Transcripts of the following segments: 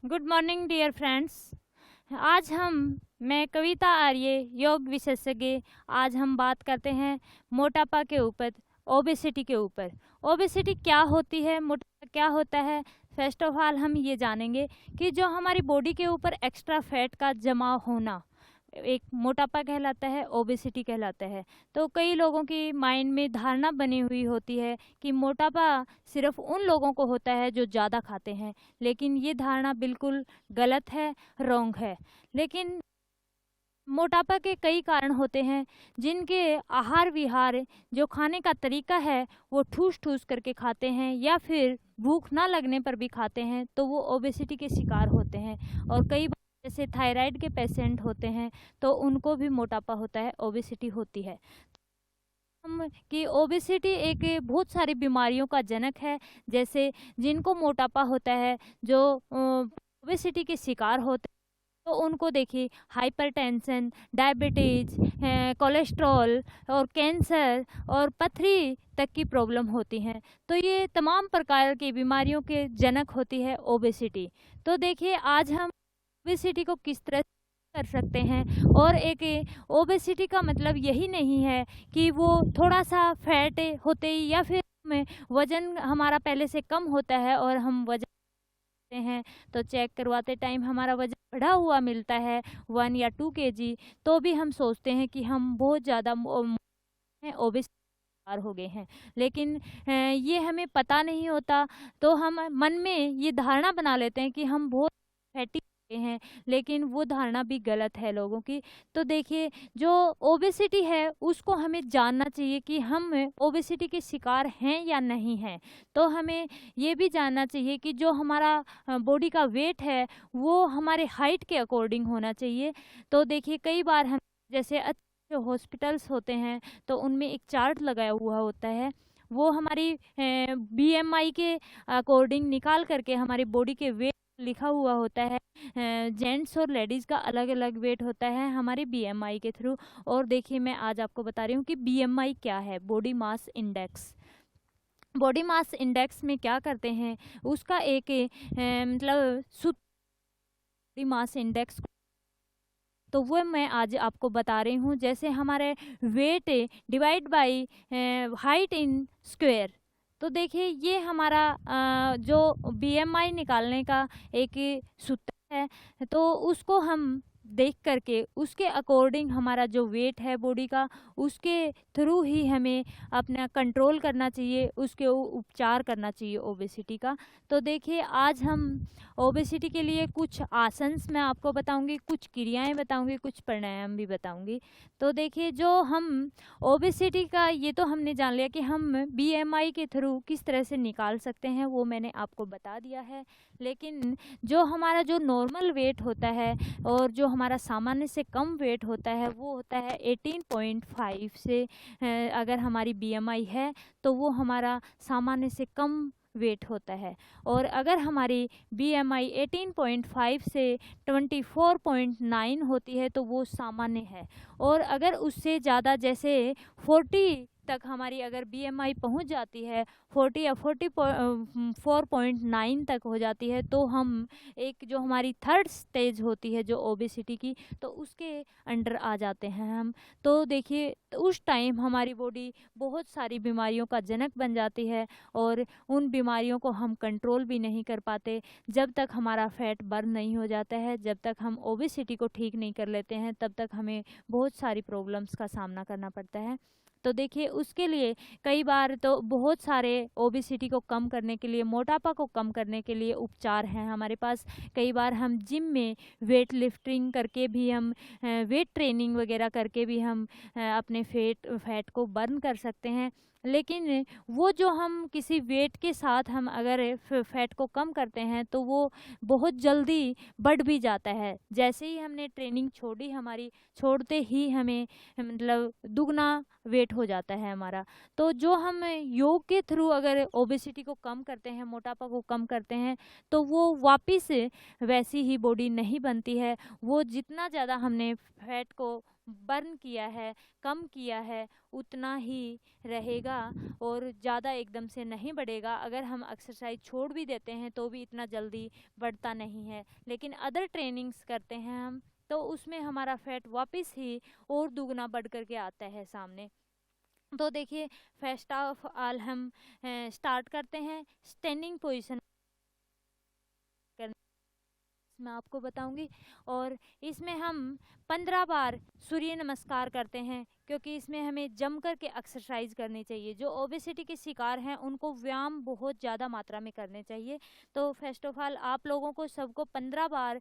Good morning dear friends. आज मैं कविता आर्य, योग विशेषज्ञ। आज हम बात करते हैं मोटापा के ऊपर, ओबेसिटी के ऊपर। ओबेसिटी क्या होती है, मोटापा क्या होता है। फर्स्ट ऑफ ऑल हम ये जानेंगे कि जो हमारी बॉडी के ऊपर एक्स्ट्रा फैट का जमा होना एक मोटापा कहलाता है, ओबेसिटी कहलाता है। तो कई लोगों की माइंड में धारणा बनी हुई होती है कि मोटापा सिर्फ उन लोगों को होता है जो ज़्यादा खाते हैं, लेकिन ये धारणा बिल्कुल गलत है, रॉन्ग है। लेकिन मोटापा के कई कारण होते हैं, जिनके आहार विहार, जो खाने का तरीका है, वो ठूस ठूस करके खाते हैं या फिर भूख ना लगने पर भी खाते हैं, तो वो ओबेसिटी के शिकार होते हैं। और कई बार जैसे थायराइड के पेशेंट होते हैं तो उनको भी मोटापा होता है, ओबेसिटी होती है। हम कि ओबेसिटी एक बहुत सारी बीमारियों का जनक है। जैसे जिनको मोटापा होता है, जो ओबेसिटी के शिकार होते हैं, तो उनको देखिए हाइपरटेंशन, डायबिटीज, कोलेस्ट्रॉल और कैंसर और पथरी तक की प्रॉब्लम होती हैं। तो ये तमाम प्रकार की बीमारियों के जनक होती है ओबेसिटी। तो देखिए आज हम ओबेसिटी को किस तरह कर सकते हैं। और एक ओबेसिटी का मतलब यही नहीं है कि वो थोड़ा सा फैट होते ही या फिर वजन हमारा पहले से कम होता है और हम वजन हैं तो चेक करवाते टाइम हमारा वजन बढ़ा हुआ मिलता है 1 या 2 केजी, तो भी हम सोचते हैं कि हम बहुत ज़्यादा ओबेस हो गए हैं। लेकिन ये हमें पता नहीं होता, तो हम मन में ये धारणा बना लेते हैं कि हम बहुत फैटी हैं, लेकिन वो धारणा भी गलत है लोगों की। तो देखिए जो ओबेसिटी है उसको हमें जानना चाहिए कि हम ओबेसिटी के शिकार हैं या नहीं हैं। तो हमें ये भी जानना चाहिए कि जो हमारा बॉडी का वेट है वो हमारे हाइट के अकॉर्डिंग होना चाहिए। तो देखिए कई बार हम जैसे अच्छे हॉस्पिटल्स होते हैं तो उनमें एक चार्ट लगाया हुआ होता है, वो हमारी बीएमआई के अकॉर्डिंग निकाल करके हमारी बॉडी के वेट लिखा हुआ होता है। जेंट्स और लेडीज़ का अलग अलग वेट होता है हमारे बीएमआई के थ्रू। और देखिए मैं आज आपको बता रही हूँ कि बीएमआई क्या है, body mass index. Body mass index में क्या करते हैं, उसका एक मतलब बॉडी मास इंडेक्स, तो वो मैं आज आपको बता रही हूँ। जैसे हमारे weight divide by height in square. तो देखिए ये हमारा जो बीएमआई निकालने का एक सूत्र है, तो उसको हम देख करके उसके अकॉर्डिंग हमारा जो वेट है बॉडी का, उसके थ्रू ही हमें अपना कंट्रोल करना चाहिए, उसके उपचार करना चाहिए ओबेसिटी का। तो देखिए आज हम ओबेसिटी के लिए कुछ आसन्स मैं आपको बताऊंगी, कुछ क्रियाएं बताऊंगी, कुछ प्राणायाम भी बताऊंगी। तो देखिए जो हम ओबेसिटी का ये तो हमने जान लिया कि हम बीएमआई के थ्रू किस तरह से निकाल सकते हैं, वो मैंने आपको बता दिया है। लेकिन जो हमारा जो नॉर्मल वेट होता है और जो हमारा सामान्य से कम वेट होता है वो होता है 18.5 से। अगर हमारी बीएमआई है तो वो हमारा सामान्य से कम वेट होता है। और अगर हमारी बीएमआई 18.5 से 24.9 होती है तो वो सामान्य है। और अगर उससे ज़्यादा जैसे 40 तक हमारी अगर बीएमआई पहुंच जाती है, 40 या 44.9 तक हो जाती है, तो हम एक जो हमारी थर्ड स्टेज होती है जो ओबेसिटी की, तो उसके अंडर आ जाते हैं हम। तो देखिए उस टाइम हमारी बॉडी बहुत सारी बीमारियों का जनक बन जाती है और उन बीमारियों को हम कंट्रोल भी नहीं कर पाते। जब तक हमारा फैट बर्न नहीं हो जाता है, जब तक हम ओबेसिटी को ठीक नहीं कर लेते हैं, तब तक हमें बहुत सारी प्रॉब्लम्स का सामना करना पड़ता है। तो देखिए उसके लिए कई बार तो बहुत सारे ओबेसिटी को कम करने के लिए, मोटापा को कम करने के लिए उपचार हैं हमारे पास। कई बार हम जिम में वेट लिफ्टिंग करके भी, हम वेट ट्रेनिंग वगैरह करके भी हम अपने फैट को बर्न कर सकते हैं। लेकिन वो जो हम किसी वेट के साथ हम अगर फैट को कम करते हैं तो वो बहुत जल्दी बढ़ भी जाता है। जैसे ही हमने ट्रेनिंग छोड़ी, हमारी छोड़ते ही हमें मतलब दुगना वेट हो जाता है हमारा। तो जो हम योग के थ्रू अगर ओबेसिटी को कम करते हैं, मोटापा को कम करते हैं, तो वो वापस वैसी ही बॉडी नहीं बनती है। वो जितना ज़्यादा हमने फैट को बर्न किया है, कम किया है, उतना ही रहेगा और ज़्यादा एकदम से नहीं बढ़ेगा। अगर हम एक्सरसाइज छोड़ भी देते हैं तो भी इतना जल्दी बढ़ता नहीं है। लेकिन अदर ट्रेनिंग्स करते हैं हम तो उसमें हमारा फैट वापस ही और दुगना बढ़ करके आता है सामने। तो देखिए, फर्स्ट ऑफ ऑल हम स्टार्ट करते हैं स्टैंडिंग पोजीशन। मैं आपको बताऊंगी और इसमें हम 15 बार सूर्य नमस्कार करते हैं, क्योंकि इसमें हमें जम करके एक्सरसाइज करनी चाहिए। जो ओबेसिटी के शिकार हैं उनको व्यायाम बहुत ज़्यादा मात्रा में करने चाहिए। तो फर्स्ट ऑफ ऑल आप लोगों को सबको 15 बार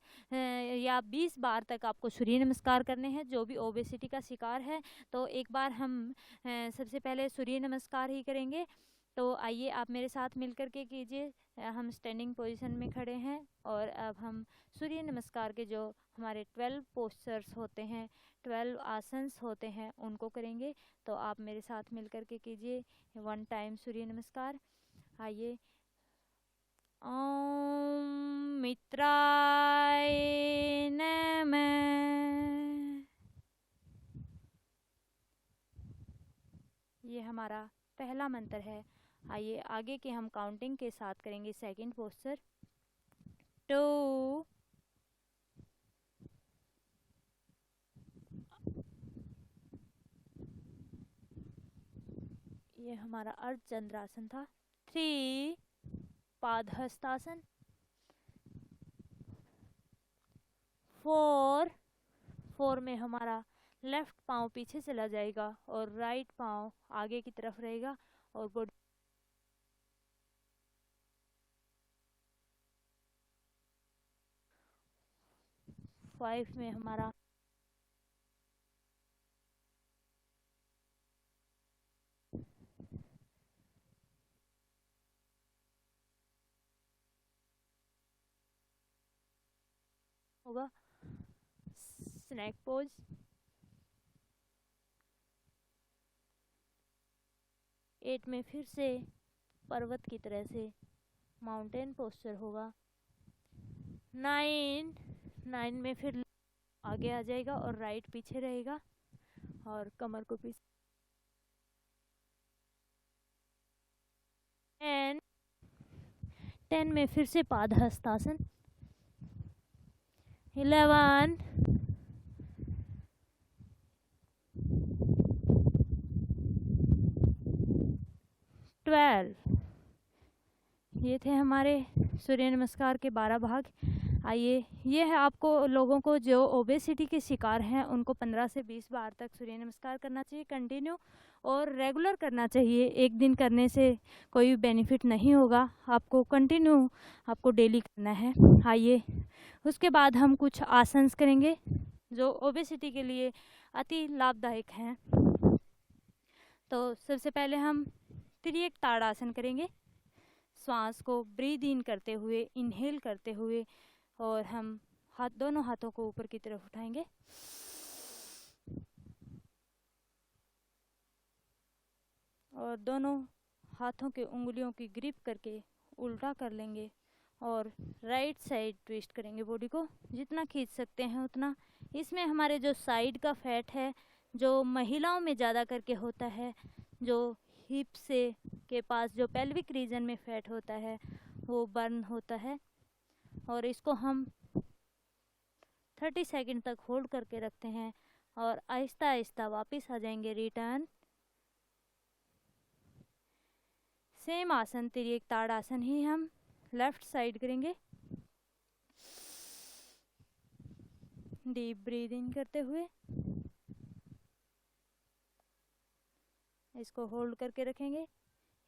या 20 बार तक आपको सूर्य नमस्कार करने हैं, जो भी ओबेसिटी का शिकार है। तो एक बार हम सबसे पहले सूर्य नमस्कार ही करेंगे। तो आइए आप मेरे साथ मिलकर के कीजिए। हम स्टैंडिंग पोजीशन में खड़े हैं और अब हम सूर्य नमस्कार के जो हमारे 12 पोस्चर्स होते हैं, 12 आसन्स होते हैं, उनको करेंगे। तो आप मेरे साथ मिलकर के कीजिए 1 टाइम सूर्य नमस्कार। आइए, ओम मित्राय नमः। ये हमारा पहला मंत्र है। आइए आगे के हम काउंटिंग के साथ करेंगे सेकंड पोस्चर। 2, ये हमारा अर्धचंद्रासन था। 3, पादहस्तासन। 4 में हमारा लेफ्ट पाँव पीछे चला जाएगा और राइट पाँव आगे की तरफ रहेगा और बॉडी 5 में हमारा होगा स्नैक पोज। 8 में फिर से पर्वत की तरह से माउंटेन पोस्चर होगा। 9 में फिर आगे आ जाएगा और राइट पीछे रहेगा और कमर को पीछे। 10 में फिर से पादहस्तासन। 11, 12। ये थे हमारे सूर्य नमस्कार के 12 भाग। आइए, ये है आपको लोगों को जो ओबेसिटी के शिकार हैं उनको 15 से 20 बार तक सूर्य नमस्कार करना चाहिए कंटिन्यू, और रेगुलर करना चाहिए। एक दिन करने से कोई बेनिफिट नहीं होगा, आपको कंटिन्यू आपको डेली करना है। आइए, उसके बाद हम कुछ आसन्स करेंगे जो ओबेसिटी के लिए अति लाभदायक हैं। तो सबसे पहले हम त्रिएक ताड़ासन करेंगे। श्वास को ब्रीद इन करते हुए, इनहेल करते हुए, और हम दोनों हाथों को ऊपर की तरफ उठाएंगे और दोनों हाथों के उंगलियों की ग्रिप करके उल्टा कर लेंगे और राइट साइड ट्विस्ट करेंगे बॉडी को, जितना खींच सकते हैं उतना। इसमें हमारे जो साइड का फैट है, जो महिलाओं में ज़्यादा करके होता है, जो हिप से के पास जो पेल्विक रीजन में फैट होता है, वो बर्न होता है। और इसको हम 30 सेकंड तक होल्ड करके रखते हैं और आहिस्ता आहिस्ता वापस आ जाएंगे रिटर्न। सेम आसन त्रिएक ताड़ासन ही हम लेफ्ट साइड करेंगे। डीप ब्रीद इन करते हुए इसको होल्ड करके रखेंगे।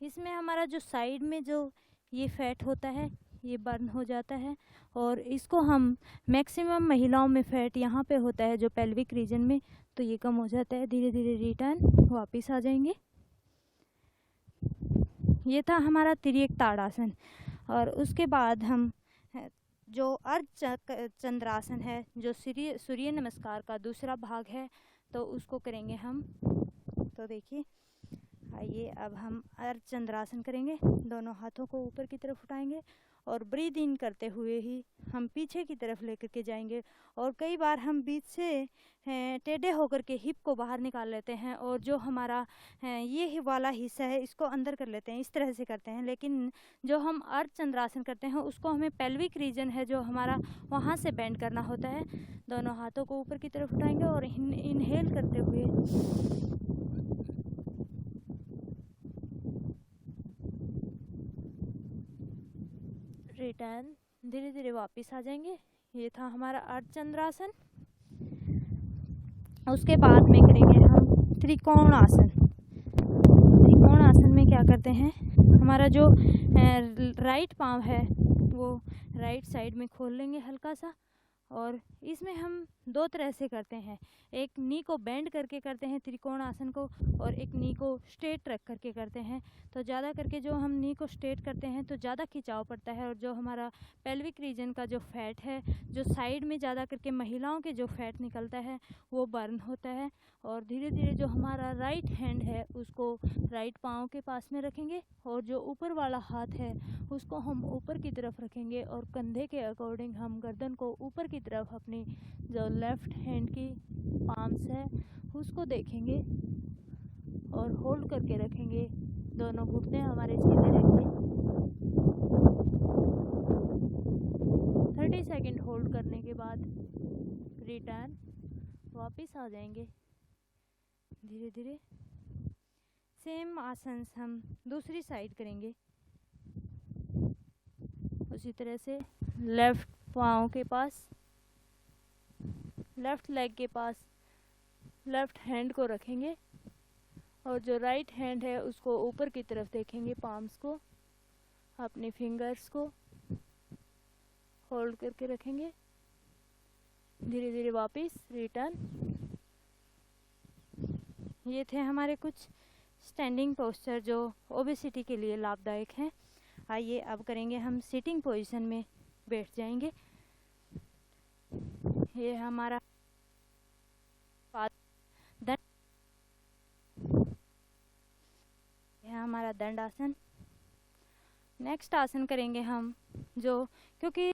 इसमें हमारा जो साइड में जो ये फैट होता है ये बर्न हो जाता है, और इसको हम मैक्सिमम महिलाओं में फैट यहाँ पे होता है जो पेल्विक रीजन में, तो ये कम हो जाता है। धीरे धीरे रिटर्न वापस आ जाएंगे। ये था हमारा त्रिएक ताड़ासन। और उसके बाद हम जो अर्धचंद्रासन है, जो सूर्य नमस्कार का दूसरा भाग है, तो उसको करेंगे हम। तो देखिए, आइए अब हम अर्धचंद्रासन करेंगे। दोनों हाथों को ऊपर की तरफ उठाएंगे और ब्रीद इन करते हुए ही हम पीछे की तरफ लेकर के जाएंगे। और कई बार हम बीच से टेढ़े होकर के हिप को बाहर निकाल लेते हैं और जो हमारा ये वाला हिस्सा है इसको अंदर कर लेते हैं, इस तरह से करते हैं। लेकिन जो हम अर्ध चंद्रासन करते हैं उसको हमें पेल्विक रीजन है जो हमारा, वहाँ से बेंड करना होता है। दोनों हाथों को ऊपर की तरफ उठाएंगे और इनहेल करते हुए रिटर्न, धीरे धीरे वापस आ जाएंगे। ये था हमारा अर्धचंद्रासन। उसके बाद में करेंगे हम त्रिकोण आसन। त्रिकोण आसन में क्या करते हैं, हमारा जो राइट पाँव है वो राइट साइड में खोल लेंगे हल्का सा, और इसमें हम दो तरह से करते हैं। एक नी को बेंड करके करते हैं त्रिकोण आसन को, और एक नी को स्ट्रेट रख करके करते हैं। तो ज़्यादा करके जो हम नी को स्ट्रेट करते हैं तो ज़्यादा खिंचाव पड़ता है, और जो हमारा पेल्विक रीजन का जो फैट है, जो साइड में ज़्यादा करके महिलाओं के जो फैट निकलता है वो बर्न होता है। और धीरे धीरे जो हमारा राइट हैंड है उसको राइट पाँव के पास में रखेंगे, और जो ऊपर वाला हाथ है उसको हम ऊपर की तरफ रखेंगे, और कंधे के अकॉर्डिंग हम गर्दन को ऊपर की तरफ अपनी जो लेफ्ट हैंड की पाम्स है उसको देखेंगे और होल्ड करके रखेंगे। दोनों घुटने हमारे सीधे रहेंगे। 30 सेकंड होल्ड करने के बाद रिटर्न, वापस आ जाएंगे। धीरे धीरे सेम आसन हम दूसरी साइड करेंगे। उसी तरह से लेफ्ट पाँव के पास, लेफ्ट लेग के पास लेफ्ट हैंड को रखेंगे, और जो राइट हैंड है उसको ऊपर की तरफ देखेंगे, पाम्स को, अपने फिंगर्स को होल्ड करके रखेंगे। धीरे धीरे वापस रिटर्न। ये थे हमारे कुछ स्टैंडिंग पोस्चर जो ओबेसिटी के लिए लाभदायक हैं। आइए अब करेंगे हम सिटिंग पोजीशन में बैठ जाएंगे। ये हमारा दंड, यह हमारा दंडासन। नेक्स्ट आसन करेंगे हम जो, क्योंकि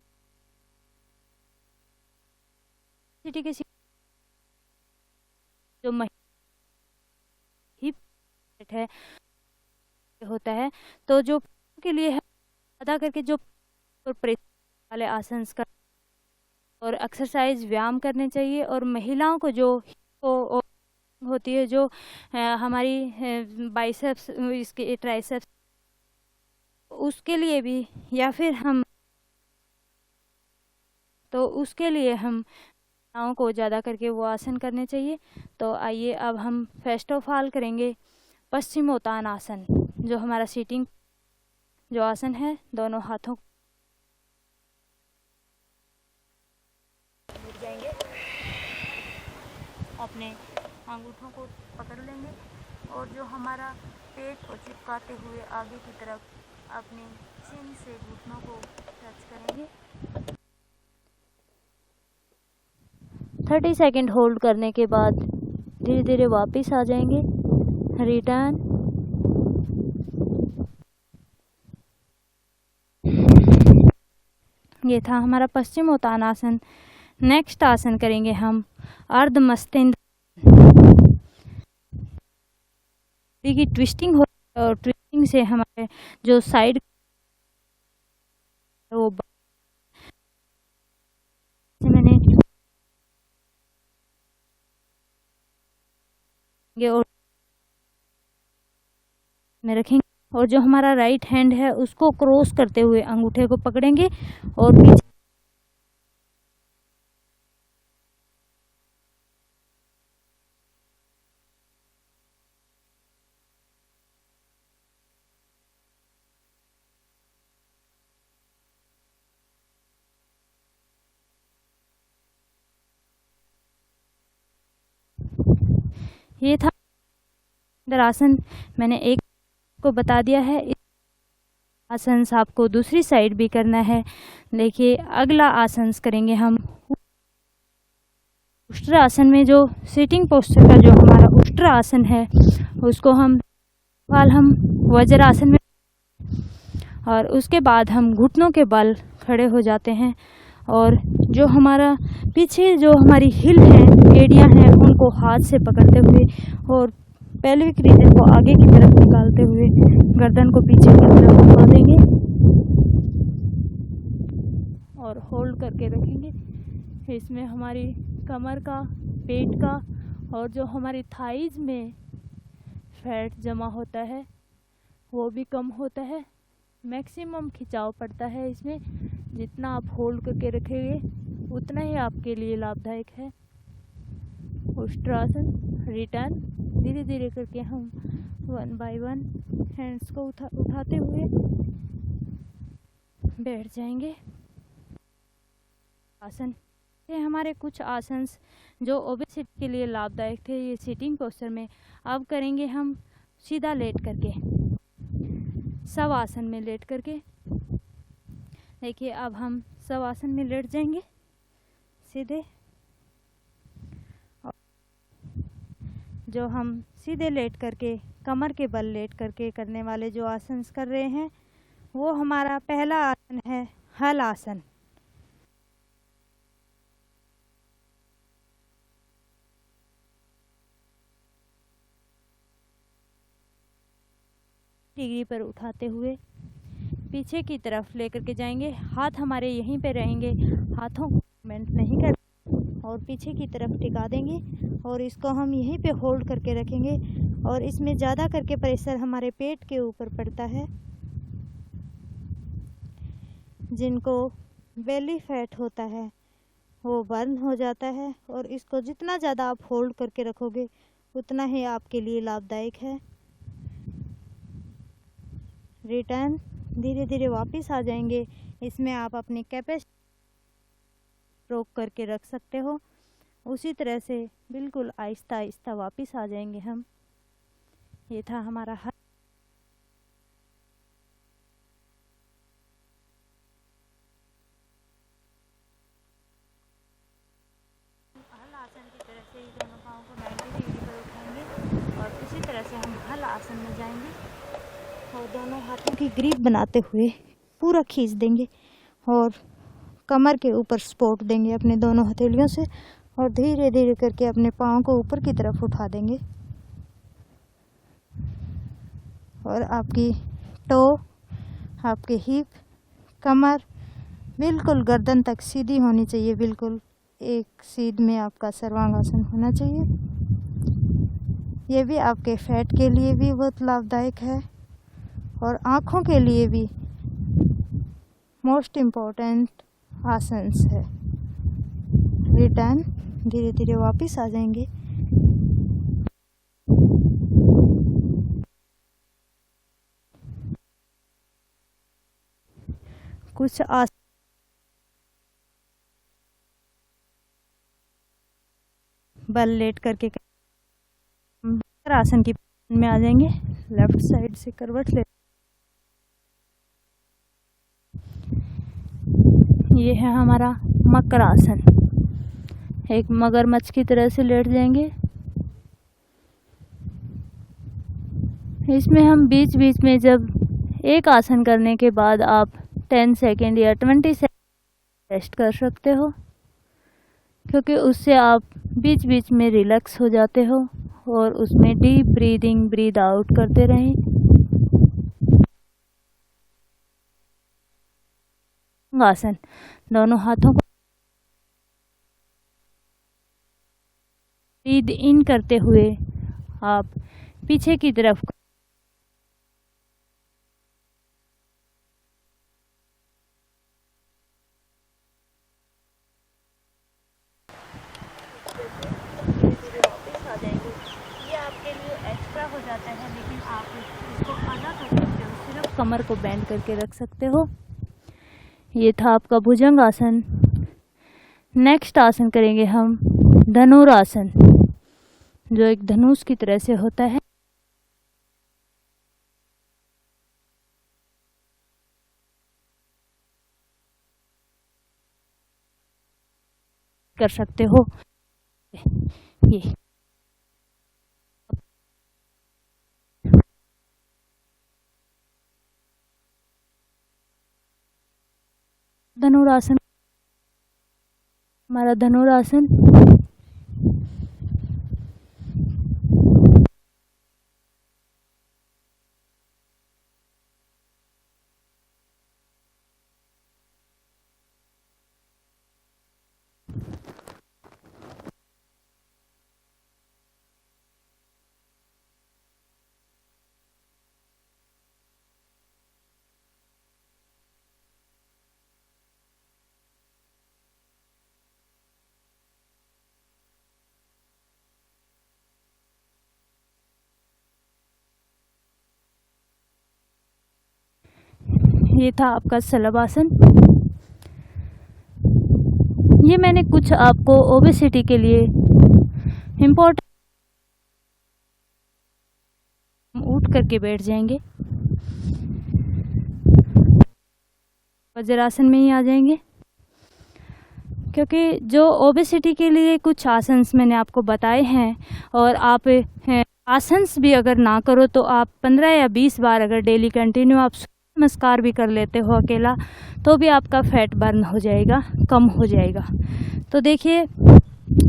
जो हिप है होता है, तो जो के लिए है अदा करके जो वाले आसन का और एक्सरसाइज व्यायाम करने चाहिए। और महिलाओं को जो होती है, जो हमारी बाइसेप्स, इसके ट्राइसेप्स, उसके लिए भी, या फिर हम, तो उसके लिए हम महिलाओं को ज़्यादा करके वो आसन करने चाहिए। तो आइए अब हम फर्स्ट ऑफ ऑल करेंगे पश्चिमोत्तान आसन, जो हमारा सीटिंग जो आसन है। दोनों हाथों बैठ जाएंगे, अपने अंगूठों को पकड़ लेंगे, और जो हमारा पेट को चिपकाते हुए आगे की तरफ अपने चिन से घुटनों को टच करेंगे। 30 सेकंड होल्ड करने के बाद धीरे धीरे वापस आ जाएंगे। रिटर्न। ये था हमारा पश्चिमोत्तान आसन। नेक्स्ट आसन करेंगे हम अर्धमस्तिष्क की ट्विस्टिंग हो, और ट्विस्टिंग से हमारे जो साइड वो मैंने और में रखेंगे, और जो हमारा राइट हैंड है उसको क्रॉस करते हुए अंगूठे को पकड़ेंगे और पीछे ये था आसन। मैंने एक को बता दिया है, आसन आपको दूसरी साइड भी करना है। देखिए अगला आसन करेंगे हम उष्ट्र आसन में। जो सिटिंग पोस्चर का जो हमारा उष्ट्र आसन है उसको हम वज्रासन में, और उसके बाद हम घुटनों के बल खड़े हो जाते हैं और जो हमारा पीछे जो हमारी हिल है, एड़ियाँ हैं, उनको हाथ से पकड़ते हुए और पेल्विक रीजन को आगे की तरफ निकालते हुए गर्दन को पीछे की तरफ घुमा देंगे और होल्ड करके रखेंगे। इसमें हमारी कमर का, पेट का और जो हमारी थाइज में फैट जमा होता है वो भी कम होता है। मैक्सिमम खिंचाव पड़ता है इसमें। जितना आप होल्ड करके रखेंगे उतना ही आपके लिए लाभदायक है। उष्ट्रासन, रिटर्न, धीरे धीरे करके हम 1 बाय 1 हैंड्स को उठाते हुए बैठ जाएंगे। आसन, ये हमारे कुछ आसन जो ओबेसिटी के लिए लाभदायक थे, ये सिटिंग पोस्चर में। अब करेंगे हम सीधा लेट करके, सब आसन में लेट करके। देखिए अब हम सब आसन में लेट जाएंगे सीधे। जो हम सीधे लेट करके, कमर के बल लेट करके करने वाले जो आसन कर रहे हैं वो हमारा पहला आसन है हल आसन। डिग्री पर उठाते हुए पीछे की तरफ लेकर के जाएंगे। हाथ हमारे यहीं पे रहेंगे, हाथों को मूवमेंट नहीं कर और पीछे की तरफ टिका देंगे और इसको हम यहीं पे होल्ड करके रखेंगे। और इसमें ज़्यादा करके प्रेशर हमारे पेट के ऊपर पड़ता है। जिनको बेली फैट होता है वो बर्न हो जाता है और इसको जितना ज़्यादा आप होल्ड करके रखोगे उतना ही आपके लिए लाभदायक है। रिटर्न, धीरे धीरे वापस आ जाएंगे। इसमें आप अपनी कैपेसिटी रोक करके रख सकते हो। उसी तरह से बिल्कुल आहिस्ता आहिस्ता वापस आ जाएंगे हम। ये था हमारा हल आसन की तरह से ही दोनों पाँव को 90 डिग्री पर उठाएंगे और उसी तरह से हम हल आसन में जाएंगे और दोनों हाथों की ग्रिप बनाते हुए पूरा खींच देंगे और कमर के ऊपर सपोर्ट देंगे अपने दोनों हथेलियों से और धीरे धीरे करके अपने पाँव को ऊपर की तरफ उठा देंगे। और आपकी टो, आपके हिप, कमर बिल्कुल गर्दन तक सीधी होनी चाहिए। बिल्कुल एक सीध में आपका सर्वांगासन होना चाहिए। ये भी आपके फैट के लिए भी बहुत लाभदायक है और आँखों के लिए भी मोस्ट इम्पोर्टेंट आसन्स है। रिटर्न, धीरे धीरे वापस आ जाएंगे। कुछ बल लेट करके आसन की में आ जाएंगे। लेफ्ट साइड से करवट ले, ये है हमारा मकर आसन। एक मगरमच्छ की तरह से लेट जाएंगे। इसमें हम बीच बीच में जब एक आसन करने के बाद आप 10 सेकेंड या 20 सेकेंड रेस्ट कर सकते हो, क्योंकि उससे आप बीच बीच में रिलैक्स हो जाते हो और उसमें डीप ब्रीदिंग, ब्रीद आउट करते रहें। आसन, दोनों हाथों को ब्रीद इन करते हुए आप पीछे की तरफ वापस आ जाएंगे। ये आपके लिए एक्स्ट्रा हो जाता है, लेकिन आप इसको आधा कर सकते हो, सिर्फ कमर को बेंड करके रख सकते हो। ये था आपका भुजंग आसन। नेक्स्ट आसन करेंगे हम धनुरासन, जो एक धनुष की तरह से होता है। कर सकते हो ये धनुरासन, हमारा धनुरासन। ये था आपका शलभासन। ये मैंने कुछ आपको ओबेसिटी के लिए इम्पोर्टेंट, उठ करके बैठ जाएंगे, वज्रासन में ही आ जाएंगे, क्योंकि जो ओबेसिटी के लिए कुछ आसन्स मैंने आपको बताए हैं, और आप आसन्स भी अगर ना करो तो आप 15 या 20 बार अगर डेली कंटिन्यू आप नमस्कार भी कर लेते हो अकेला, तो भी आपका फैट बर्न हो जाएगा, कम हो जाएगा। तो देखिए,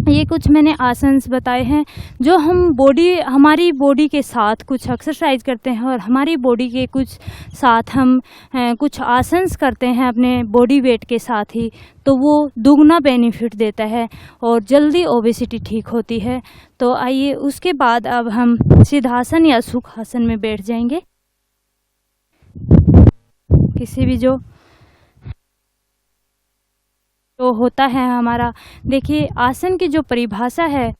ये कुछ मैंने आसन्स बताए हैं जो हम हमारी बॉडी के साथ कुछ एक्सरसाइज करते हैं, और हमारी बॉडी के कुछ साथ हम कुछ आसन्स करते हैं अपने बॉडी वेट के साथ ही, तो वो दुगना बेनिफिट देता है और जल्दी ओबेसिटी ठीक होती है। तो आइए उसके बाद अब हम सिद्धासन या सुखासन में बैठ जाएंगे। किसी भी जो होता है हमारा, देखिए आसन की जो परिभाषा है,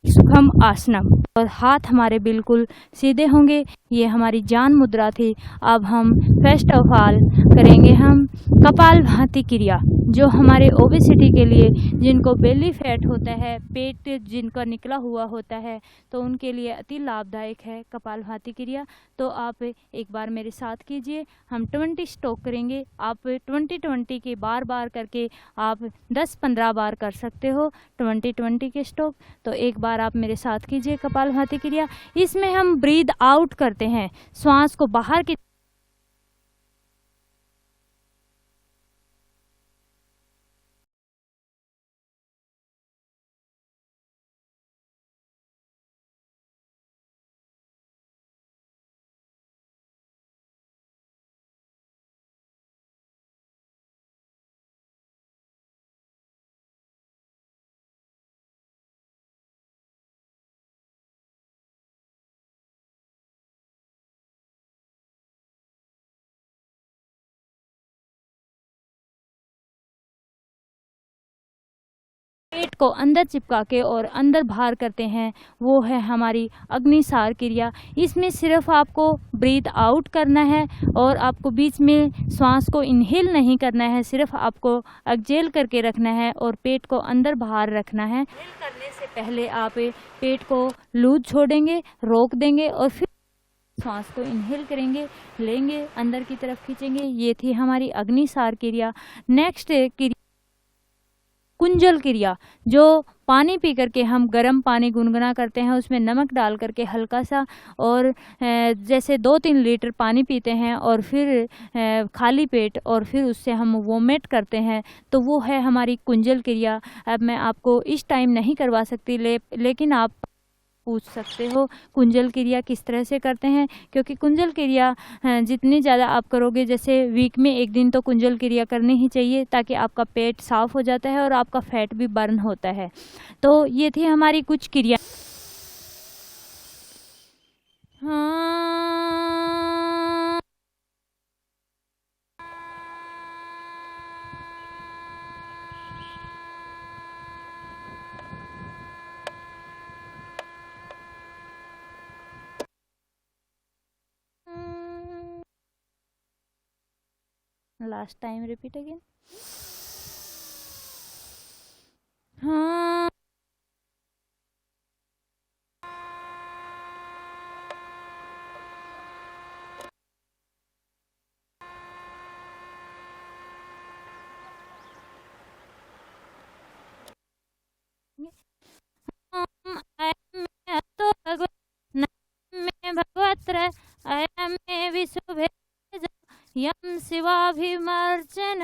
सुखम आसनम, और हाथ हमारे बिल्कुल सीधे होंगे। ये हमारी जान मुद्रा थी। अब हम फर्स्ट ऑफ ऑल करेंगे हम कपालभाति क्रिया, जो हमारे ओबेसिटी के लिए, जिनको बेली फैट होता है, पेट जिनका निकला हुआ होता है, तो उनके लिए अति लाभदायक है कपालभाति क्रिया। तो आप एक बार मेरे साथ कीजिए। हम 20 स्ट्रोक करेंगे। आप 20 के बार बार करके आप 10-15 बार कर सकते हो 20 के स्ट्रोक। तो एक बार आप मेरे साथ कीजिए कपालभाति क्रिया। इसमें हम ब्रीद आउट करते हैं, श्वास को बाहर की पेट को अंदर चिपका के और अंदर बाहर करते हैं, वो है हमारी अग्निसार क्रिया। इसमें सिर्फ आपको ब्रीथ आउट करना है और आपको बीच में श्वास को इनहेल नहीं करना है, सिर्फ आपको एक्सहेल करके रखना है और पेट को अंदर बाहर रखना है। इनहेल करने से पहले आप पेट को लूज छोड़ेंगे, रोक देंगे और फिर श्वास को इनहेल करेंगे, लेंगे, अंदर की तरफ खींचेंगे। ये थी हमारी अग्निसार क्रिया। नेक्स्ट क्रिया कुंजल क्रिया, जो पानी पी करके हम गर्म पानी गुनगुना करते हैं, उसमें नमक डाल करके हल्का सा, और जैसे 2-3 लीटर पानी पीते हैं और फिर खाली पेट, और फिर उससे हम वोमिट करते हैं, तो वो है हमारी कुंजल क्रिया। अब मैं आपको इस टाइम नहीं करवा सकती, लेकिन आप पूछ सकते हो कुंजल क्रिया किस तरह से करते हैं, क्योंकि कुंजल क्रिया जितनी ज़्यादा आप करोगे, जैसे वीक में 1 दिन तो कुंजल क्रिया करनी ही चाहिए, ताकि आपका पेट साफ हो जाता है और आपका फैट भी बर्न होता है। तो ये थी हमारी कुछ क्रिया। Last time, repeat again. हाँ। तो भगवत्र अयमे विशुभे यम शिवाभिमर्चन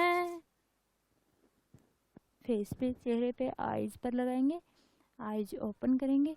फेस पे, चेहरे पे, आईज पर लगाएंगे। आईज ओपन करेंगे